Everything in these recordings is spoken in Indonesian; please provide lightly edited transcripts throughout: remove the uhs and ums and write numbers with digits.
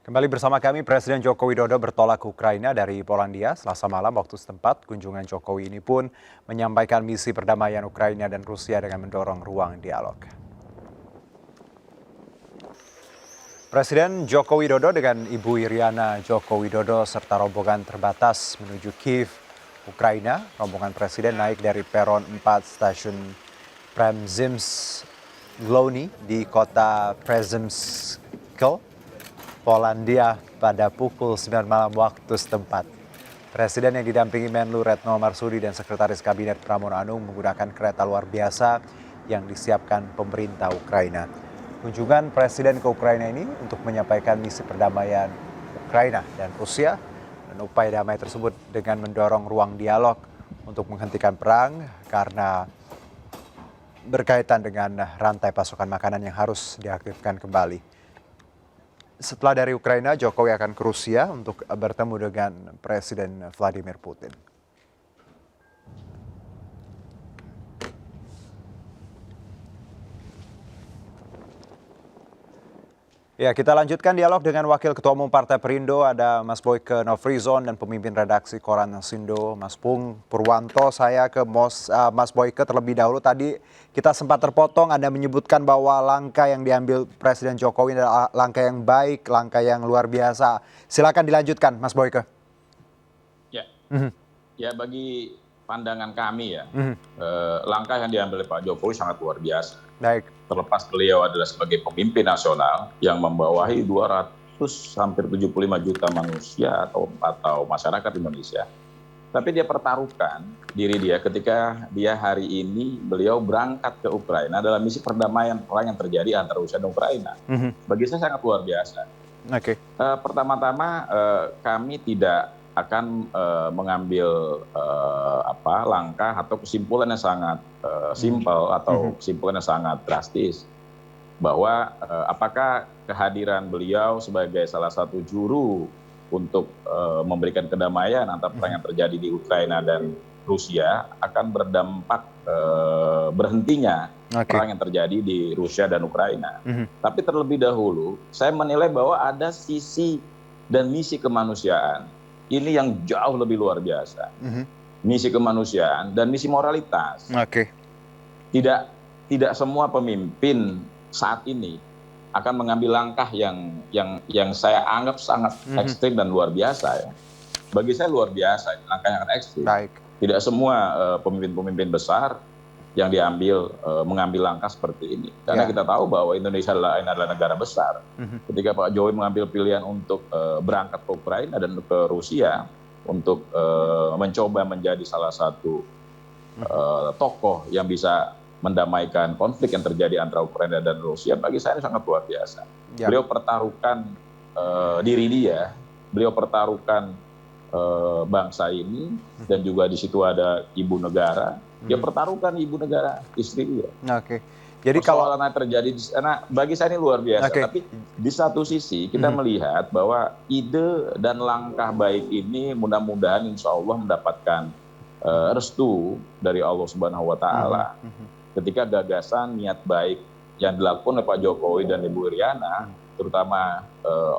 Kembali bersama kami, Presiden Joko Widodo bertolak ke Ukraina dari Polandia Selasa malam waktu setempat. Kunjungan Jokowi ini pun menyampaikan misi perdamaian Ukraina dan Rusia dengan mendorong ruang dialog. Presiden Joko Widodo dengan Ibu Iriana Joko Widodo serta rombongan terbatas menuju Kiev, Ukraina. Rombongan Presiden naik dari peron 4 stasiun Przemysl di kota Przemysl, Polandia pada pukul 9 malam waktu setempat. Presiden yang didampingi Menlu Retno Marsudi dan Sekretaris Kabinet Pramono Anung menggunakan kereta luar biasa yang disiapkan pemerintah Ukraina. Kunjungan Presiden ke Ukraina ini untuk menyampaikan misi perdamaian Ukraina dan Rusia, dan upaya damai tersebut dengan mendorong ruang dialog untuk menghentikan perang karena berkaitan dengan rantai pasokan makanan yang harus diaktifkan kembali. Setelah dari Ukraina, Jokowi akan ke Rusia untuk bertemu dengan Presiden Vladimir Putin. Ya, kita lanjutkan dialog dengan Wakil Ketua Umum Partai Perindo, ada Mas Boyke Nofrizon dan pemimpin redaksi Koran Sindo, Mas Pung Purwanto. Saya ke Mas Boyke terlebih dahulu. Tadi kita sempat terpotong, Anda menyebutkan bahwa langkah yang diambil Presiden Jokowi adalah langkah yang baik, langkah yang luar biasa. Silakan dilanjutkan, Mas Boyke. Ya, ya bagi pandangan kami ya, langkah yang diambil Pak Jokowi sangat luar biasa. Baik. Terlepas beliau adalah sebagai pemimpin nasional yang membawahi 200 hampir 75 juta manusia atau masyarakat Indonesia. Tapi dia pertaruhkan diri dia ketika dia hari ini beliau berangkat ke Ukraina dalam misi perdamaian perang yang terjadi antara Rusia dan Ukraina. Bagi saya sangat luar biasa. Oke. Pertama-tama kami tidak akan mengambil langkah atau kesimpulan yang sangat simpel atau kesimpulan yang sangat drastis bahwa apakah kehadiran beliau sebagai salah satu juru untuk memberikan kedamaian antara perang yang terjadi di Ukraina dan Rusia akan berdampak berhentinya perang yang terjadi di Rusia dan Ukraina. Tapi terlebih dahulu saya menilai bahwa ada sisi dan misi kemanusiaan ini yang jauh lebih luar biasa. Misi kemanusiaan dan misi moralitas. Tidak semua pemimpin saat ini akan mengambil langkah yang saya anggap sangat ekstrim dan luar biasa ya. Bagi saya luar biasa, langkah yang ekstrim. Tidak semua pemimpin-pemimpin besar yang mengambil langkah seperti ini. Karena kita tahu bahwa Indonesia adalah negara besar. Ketika Pak Jokowi mengambil pilihan untuk berangkat ke Ukraina dan ke Rusia untuk mencoba menjadi salah satu tokoh yang bisa mendamaikan konflik yang terjadi antara Ukraina dan Rusia, bagi saya ini sangat luar biasa. Beliau pertaruhkan diri dia, beliau pertaruhkan bangsa ini, dan juga di situ ada ibu negara. Dia pertaruhkan ibu negara, istri dia. Jadi kalau persoalan yang terjadi di sana, bagi saya ini luar biasa. Tapi di satu sisi kita melihat bahwa ide dan langkah baik ini mudah-mudahan insya Allah mendapatkan restu dari Allah Subhanahu Wa Taala. Ketika gagasan niat baik yang dilakukan oleh Pak Jokowi dan Ibu Iriana, terutama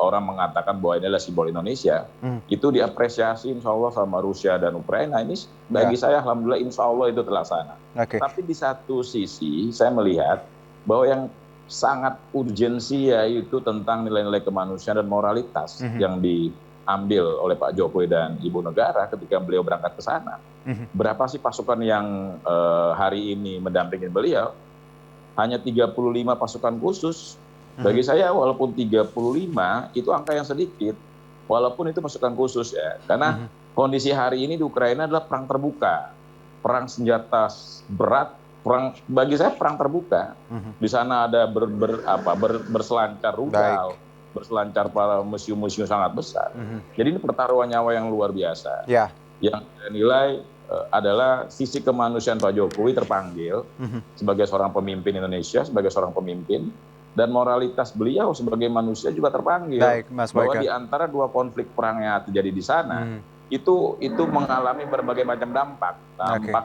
orang mengatakan bahwa ini adalah simbol Indonesia, itu diapresiasi insya Allah sama Rusia dan Ukraina. Ini bagi saya alhamdulillah insya Allah itu terlaksana. Tapi di satu sisi saya melihat bahwa yang sangat urgensi yaitu tentang nilai-nilai kemanusiaan dan moralitas yang diambil oleh Pak Jokowi dan Ibu Negara ketika beliau berangkat ke sana. Berapa sih pasukan yang hari ini mendampingi beliau? Hanya 35 pasukan khusus. Bagi saya walaupun 35 itu angka yang sedikit, walaupun itu pasukan khusus ya. Karena kondisi hari ini di Ukraina adalah perang terbuka, perang senjata berat, bagi saya perang terbuka. Di sana ada berselancar rudal, berselancar para musuh-musuh sangat besar. Jadi ini pertaruhan nyawa yang luar biasa. Yang saya nilai adalah sisi kemanusiaan Pak Jokowi terpanggil sebagai seorang pemimpin Indonesia, sebagai seorang pemimpin, dan moralitas beliau sebagai manusia juga terpanggil. Bahwa di antara dua konflik perang yang terjadi di sana, itu mengalami berbagai macam dampak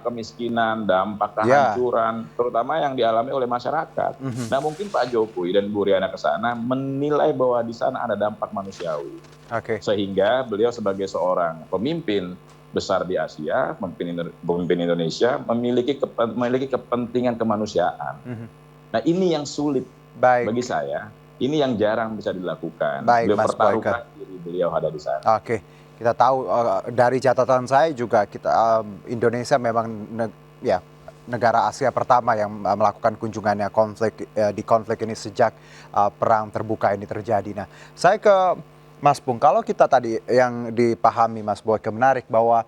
kemiskinan, dampak Ya. kehancuran, terutama yang dialami oleh masyarakat. Nah, mungkin Pak Jokowi dan Bu Riana ke sana menilai bahwa di sana ada dampak manusiawi. Oke. Sehingga beliau sebagai seorang pemimpin besar di Asia, pemimpin Indonesia, memiliki kepentingan kemanusiaan. Nah, ini yang sulit Baik. bagi saya. Ini yang jarang bisa dilakukan. Baik, Beliau Mas pertaruhkan diri beliau ada di sana. Oke, kita tahu dari catatan saya juga Indonesia memang negara Asia pertama yang melakukan kunjungannya di konflik ini sejak perang terbuka ini terjadi. Nah, saya ke Mas Bung, kalau kita tadi yang dipahami Mas Boyke menarik bahwa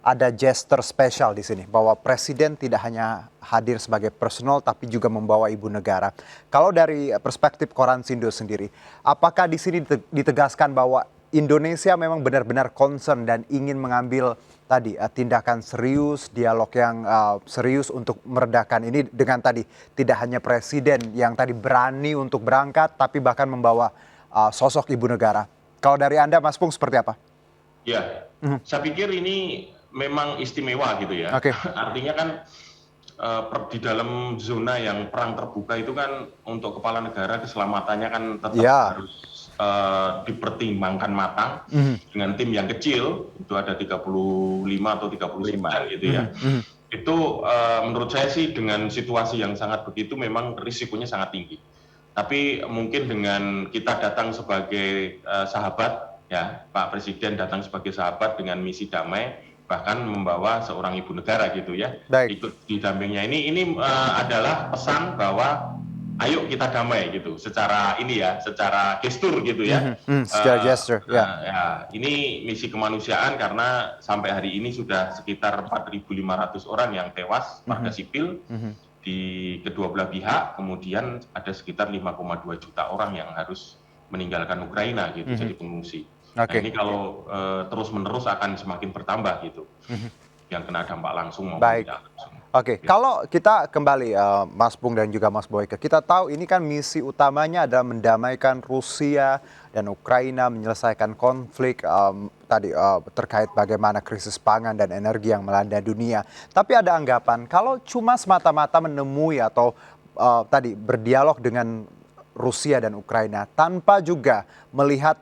ada gesture spesial di sini, bahwa presiden tidak hanya hadir sebagai personal tapi juga membawa ibu negara. Kalau dari perspektif Koran Sindo sendiri, apakah di sini ditegaskan bahwa Indonesia memang benar-benar concern dan ingin mengambil tadi tindakan serius, dialog yang serius untuk meredakan ini dengan tadi tidak hanya presiden yang tadi berani untuk berangkat tapi bahkan membawa sosok ibu negara. Kalau dari Anda Mas Bung seperti apa? Ya, saya pikir ini memang istimewa gitu ya. Oke. Artinya kan di dalam zona yang perang terbuka itu kan untuk kepala negara keselamatannya kan tetap harus dipertimbangkan matang dengan tim yang kecil, itu ada 35 atau 39 gitu ya. Itu menurut saya sih dengan situasi yang sangat begitu memang risikonya sangat tinggi. Tapi mungkin dengan kita datang sebagai sahabat, ya Pak Presiden datang sebagai sahabat dengan misi damai, bahkan membawa seorang ibu negara gitu ya, ikut di dampingnya. Ini adalah pesan bahwa ayo kita damai gitu, secara secara gestur gitu ya. Secara gestur, ya. Ya, ini misi kemanusiaan karena sampai hari ini sudah sekitar 4.500 orang yang tewas, warga sipil di kedua belah pihak, kemudian ada sekitar 5,2 juta orang yang harus meninggalkan Ukraina gitu, jadi pengungsi. Nah, ini kalau terus-menerus akan semakin bertambah gitu, yang kena dampak langsung maupun tidak langsung. Oke, kalau kita kembali Mas Bung dan juga Mas Boyke, kita tahu ini kan misi utamanya adalah mendamaikan Rusia dan Ukraina, menyelesaikan konflik terkait bagaimana krisis pangan dan energi yang melanda dunia. Tapi ada anggapan kalau cuma semata-mata menemui atau berdialog dengan Rusia dan Ukraina tanpa juga melihat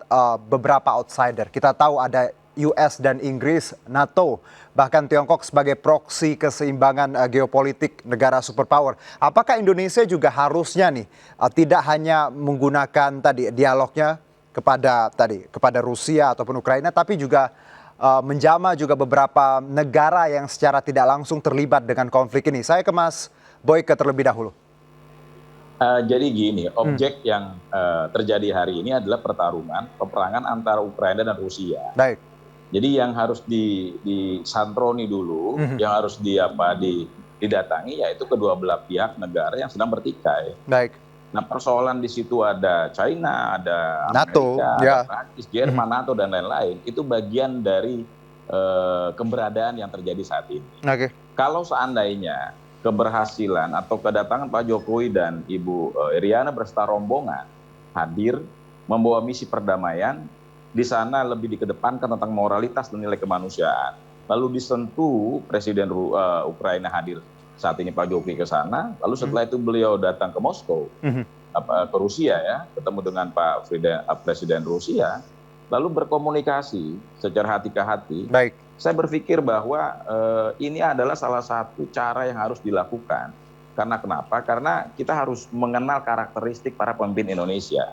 beberapa outsider. Kita tahu ada US dan Inggris, NATO, bahkan Tiongkok sebagai proksi keseimbangan geopolitik negara superpower. Apakah Indonesia juga harusnya tidak hanya menggunakan dialognya kepada Rusia ataupun Ukraina, tapi juga menjamah juga beberapa negara yang secara tidak langsung terlibat dengan konflik ini. Saya ke Mas Boyke terlebih dahulu. Jadi gini, objek yang terjadi hari ini adalah peperangan antara Ukraina dan Rusia. Baik. Jadi yang harus disantroni dulu, yang harus didatangi yaitu kedua belah pihak negara yang sedang bertikai. Baik. Nah, persoalan di situ ada China, ada NATO, Amerika, ada Prancis, Jerman, NATO dan lain-lain. Itu bagian dari keberadaan yang terjadi saat ini. Oke. Kalau seandainya keberhasilan atau kedatangan Pak Jokowi dan Ibu Iriana beserta rombongan hadir membawa misi perdamaian, di sana lebih dikedepankan tentang moralitas dan nilai kemanusiaan. Lalu disentuh Presiden Ukraina hadir saat ini Pak Jokowi ke sana, lalu setelah itu beliau datang ke Moskow, ke Rusia ya, ketemu dengan Pak Presiden Rusia, lalu berkomunikasi secara hati ke hati. Baik. Saya berpikir bahwa ini adalah salah satu cara yang harus dilakukan. Karena kenapa? Karena kita harus mengenal karakteristik para pemimpin Indonesia.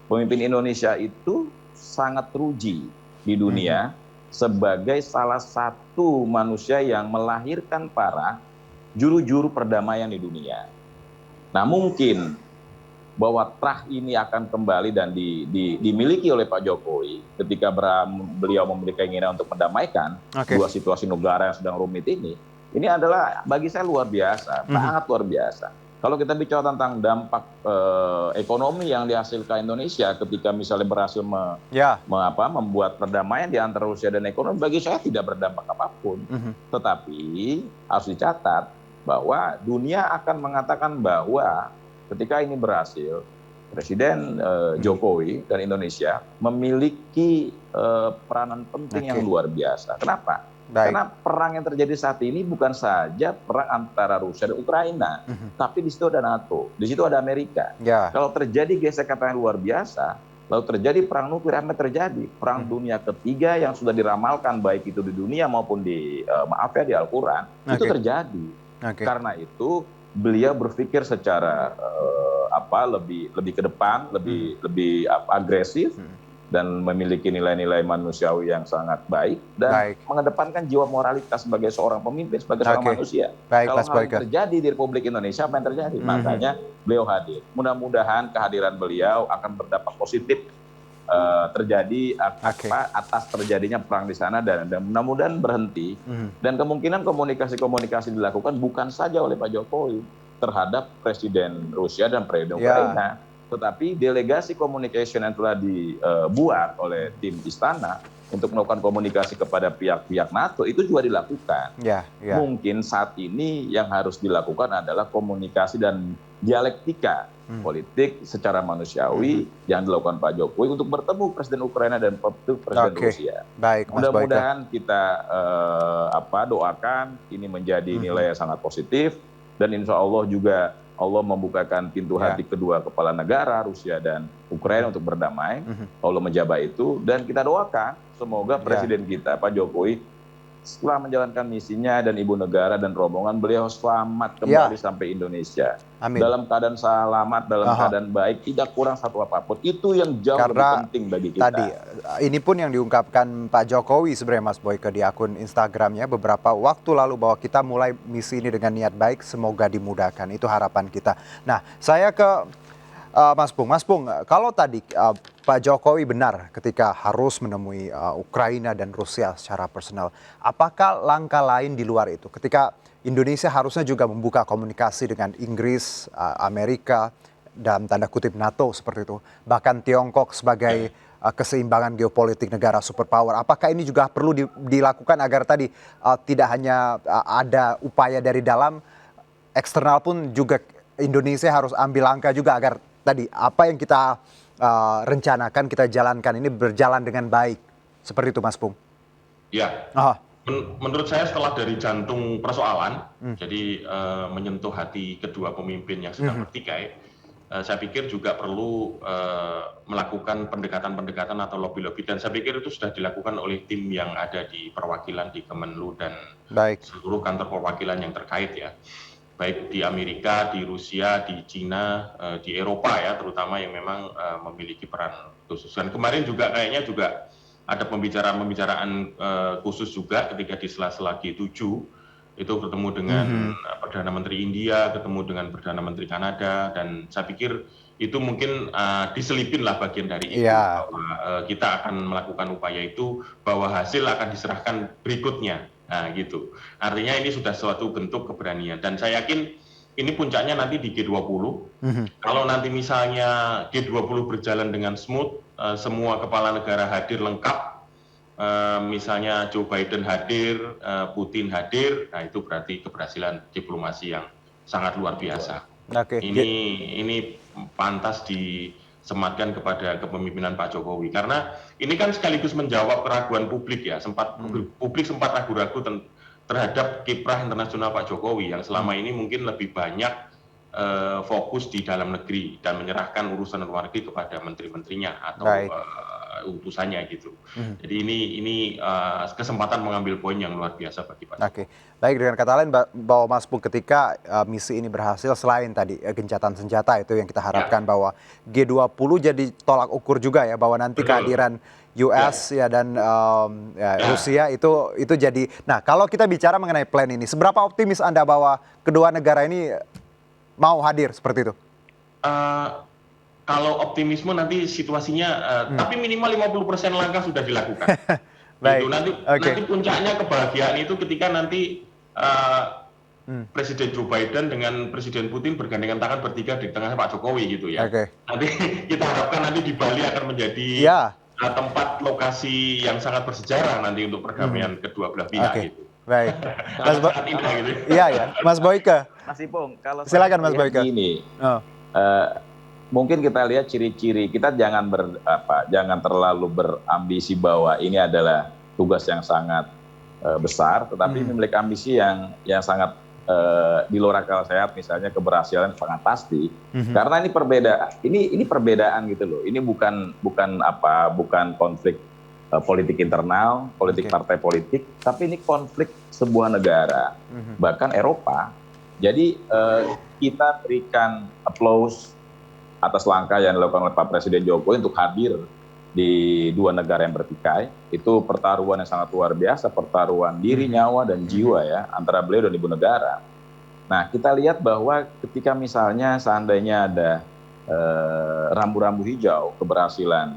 Pemimpin Indonesia itu sangat teruji di dunia sebagai salah satu manusia yang melahirkan para juru-juru perdamaian di dunia. Nah, mungkin bahwa trah ini akan kembali dan dimiliki oleh Pak Jokowi ketika beliau memiliki keinginan untuk mendamaikan dua situasi negara yang sedang rumit ini adalah bagi saya luar biasa, sangat luar biasa. Kalau kita bicara tentang dampak ekonomi yang dihasilkan Indonesia ketika misalnya berhasil membuat perdamaian di antara Rusia dan ekonomi, bagi saya tidak berdampak apapun. Tetapi harus dicatat bahwa dunia akan mengatakan bahwa ketika ini berhasil, Presiden Jokowi dan Indonesia memiliki peranan penting yang luar biasa. Kenapa? Karena perang yang terjadi saat ini bukan saja perang antara Rusia dan Ukraina, tapi di situ ada NATO, di situ ada Amerika. Kalau terjadi gesekan yang luar biasa, lalu terjadi perang nuklir, akan terjadi perang dunia ketiga yang sudah diramalkan baik itu di dunia maupun di di Al-Quran, itu terjadi. Karena itu beliau berpikir secara lebih ke depan, lebih agresif, dan memiliki nilai-nilai manusiawi yang sangat baik, dan mengedepankan jiwa moralitas sebagai seorang pemimpin, sebagai seorang manusia. Kalau hal yang terjadi di Republik Indonesia, apa yang terjadi? Makanya beliau hadir. Mudah-mudahan kehadiran beliau akan berdampak positif terjadi atas terjadinya perang di sana, dan mudah-mudahan berhenti. Dan kemungkinan komunikasi-komunikasi dilakukan bukan saja oleh Pak Jokowi terhadap Presiden Rusia dan Presiden Ukraina, tetapi delegasi communication yang telah dibuat oleh tim Istana untuk melakukan komunikasi kepada pihak-pihak NATO itu juga dilakukan. Mungkin saat ini yang harus dilakukan adalah komunikasi dan dialektika politik secara manusiawi yang dilakukan Pak Jokowi untuk bertemu Presiden Ukraina dan Presiden Rusia. Mudah-mudahan kita doakan ini menjadi nilai yang sangat positif, dan insya Allah juga Allah membukakan pintu hati kedua kepala negara, Rusia dan Ukraina, untuk berdamai. Allah menjabat itu, dan kita doakan semoga Presiden kita, Pak Jokowi, setelah menjalankan misinya dan ibu negara dan rombongan beliau selamat kembali sampai Indonesia. Dalam keadaan selamat, dalam keadaan baik, tidak kurang satu apapun. Itu yang jauh lebih penting bagi kita. Tadi, ini pun yang diungkapkan Pak Jokowi sebenarnya, Mas Boyke, di akun Instagramnya beberapa waktu lalu, bahwa kita mulai misi ini dengan niat baik, semoga dimudahkan. Itu harapan kita. Nah, saya ke Mas Bung, kalau tadi Pak Jokowi benar ketika harus menemui Ukraina dan Rusia secara personal, apakah langkah lain di luar itu? Ketika Indonesia harusnya juga membuka komunikasi dengan Inggris, Amerika, dalam tanda kutip NATO seperti itu, bahkan Tiongkok sebagai keseimbangan geopolitik negara superpower. Apakah ini juga perlu dilakukan agar tadi tidak hanya ada upaya dari dalam, eksternal pun juga Indonesia harus ambil langkah juga agar tadi apa yang kita rencanakan, kita jalankan ini berjalan dengan baik. Seperti itu, Mas Bung. Ya, menurut saya setelah dari jantung persoalan, jadi menyentuh hati kedua pemimpin yang sedang bertikai, saya pikir juga perlu melakukan pendekatan-pendekatan atau lobby-lobby, dan saya pikir itu sudah dilakukan oleh tim yang ada di perwakilan di Kemenlu dan seluruh kantor perwakilan yang terkait ya. Baik di Amerika, di Rusia, di Cina, di Eropa ya, terutama yang memang memiliki peran khusus. Dan kemarin juga kayaknya juga ada pembicaraan khusus juga ketika di sela-sela G7 itu bertemu dengan Perdana Menteri India, ketemu dengan Perdana Menteri Kanada, dan saya pikir itu mungkin diselipin lah bagian dari itu, bahwa kita akan melakukan upaya itu, bahwa hasil akan diserahkan berikutnya. Nah gitu, artinya ini sudah suatu bentuk keberanian, dan saya yakin ini puncaknya nanti di G20. Kalau nanti misalnya G20 berjalan dengan smooth, semua kepala negara hadir lengkap, misalnya Joe Biden hadir, Putin hadir, nah itu berarti keberhasilan diplomasi yang sangat luar biasa. Ini pantas disematkan kepada kepemimpinan Pak Jokowi, karena ini kan sekaligus menjawab keraguan publik ya. Publik sempat ragu-ragu terhadap kiprah internasional Pak Jokowi yang selama ini mungkin lebih banyak fokus di dalam negeri dan menyerahkan urusan luar negeri kepada menteri-menterinya atau utusannya gitu. Jadi ini kesempatan mengambil poin yang luar biasa bagi Pak Jokowi. Baik, dengan kata lain bahwa Mas Bung, ketika misi ini berhasil, selain tadi gencatan senjata itu yang kita harapkan, bahwa G20 jadi tolak ukur juga ya, bahwa nanti kehadiran US dan Rusia itu jadi. Nah, kalau kita bicara mengenai plan ini, seberapa optimis Anda bahwa kedua negara ini mau hadir seperti itu? Kalau optimisme nanti situasinya, tapi minimal 50% langkah sudah dilakukan. Gitu. Nanti puncaknya kebahagiaan itu ketika nanti Presiden Joe Biden dengan Presiden Putin bergandengan tangan bertiga di tengah Pak Jokowi gitu ya. Nanti kita harapkan nanti di Bali akan menjadi tempat lokasi yang sangat bersejarah nanti untuk perdamaian kedua belah pihak gitu. Baik. Mas Boyke. Mas Ipong, kalau silakan Mas Boyke. Gini, mungkin kita lihat ciri-ciri, kita jangan jangan terlalu berambisi bahwa ini adalah tugas yang sangat besar, tetapi memiliki ambisi yang sangat di luar akal sehat, misalnya keberhasilan sangat pasti. Karena ini perbedaan gitu loh. Ini bukan konflik politik internal, politik partai politik, tapi ini konflik sebuah negara, bahkan Eropa. Jadi kita berikan applause atas langkah yang dilakukan oleh Pak Presiden Jokowi untuk hadir di dua negara yang bertikai. Itu pertaruhan yang sangat luar biasa, pertaruhan diri, nyawa, dan jiwa ya, antara beliau dan ibu negara. Nah, kita lihat bahwa ketika misalnya seandainya ada rambu-rambu hijau keberhasilan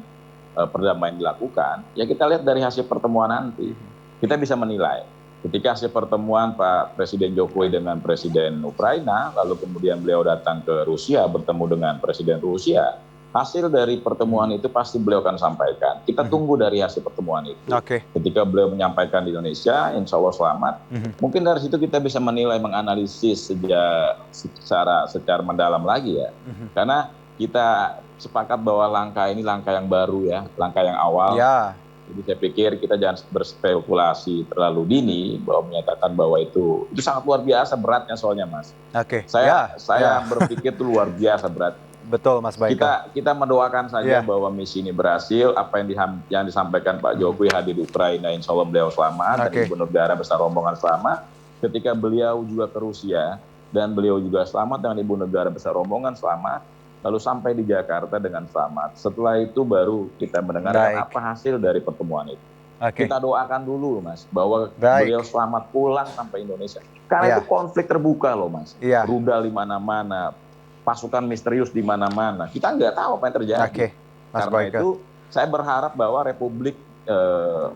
perdamaian dilakukan, ya kita lihat dari hasil pertemuan nanti, kita bisa menilai. Ketika hasil pertemuan Pak Presiden Jokowi dengan Presiden Ukraina, lalu kemudian beliau datang ke Rusia bertemu dengan Presiden Rusia, hasil dari pertemuan itu pasti beliau akan sampaikan. Kita tunggu dari hasil pertemuan itu. Ketika beliau menyampaikan di Indonesia, insya Allah selamat. Mungkin dari situ kita bisa menilai, menganalisis secara mendalam lagi ya. Karena kita sepakat bahwa langkah ini langkah yang baru ya, langkah yang awal. Jadi saya pikir kita jangan berspekulasi terlalu dini bahwa menyatakan bahwa itu sangat luar biasa beratnya soalnya Mas. Saya berpikir itu luar biasa berat. Betul Mas Boyke. Kita mendoakan saja bahwa misi ini berhasil, apa yang disampaikan Pak Jokowi hadir di Ukraina, insya Allah beliau selamat, dan ibu negara besar rombongan selamat. Ketika beliau juga ke Rusia, dan beliau juga selamat dengan ibu negara besar rombongan selamat, lalu sampai di Jakarta dengan selamat. Setelah itu baru kita mendengarkan apa hasil dari pertemuan itu. Kita doakan dulu Mas, bahwa beliau selamat pulang sampai Indonesia. Karena itu konflik terbuka loh Mas, rudal di mana-mana, pasukan misterius di mana-mana. Kita nggak tahu apa yang terjadi. Karena itu saya berharap bahwa Republik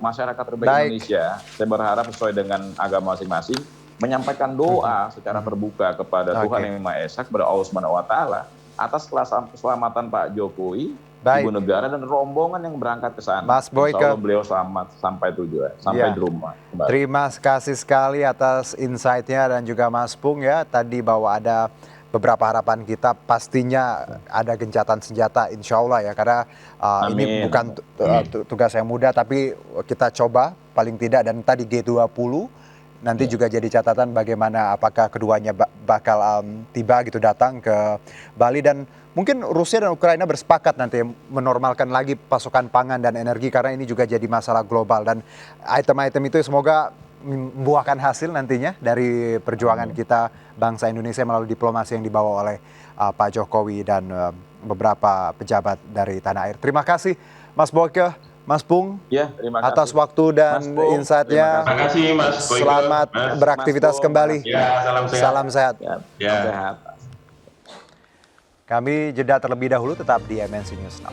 masyarakat terbaik Indonesia, saya berharap sesuai dengan agama masing-masing, menyampaikan doa secara terbuka kepada Tuhan Yang Maha Esa, kepada Allah Subhanahu Wa Taala atas keselamatan Pak Jokowi, ibu negara dan rombongan yang berangkat ke sana. Mas Boyke, insya Allah beliau selamat sampai tujuan, sampai di rumah. Terima kasih sekali atas insight-nya dan juga Mas Pung ya, tadi bahwa ada beberapa harapan kita, pastinya ada gencatan senjata insya Allah ya, karena ini bukan tugas yang mudah, tapi kita coba paling tidak. Dan tadi G20 nanti juga jadi catatan bagaimana apakah keduanya bakal tiba gitu, datang ke Bali. Dan mungkin Rusia dan Ukraina bersepakat nanti menormalkan lagi pasokan pangan dan energi, karena ini juga jadi masalah global. Dan item-item itu semoga membuahkan hasil nantinya dari perjuangan kita bangsa Indonesia melalui diplomasi yang dibawa oleh Pak Jokowi dan beberapa pejabat dari tanah air. Terima kasih Mas Boyke, Mas Pung, atas waktu dan insight-nya. Terima kasih Mas Boyke. Selamat beraktivitas kembali. Salam sehat. Kami jeda terlebih dahulu, tetap di MNC News Now.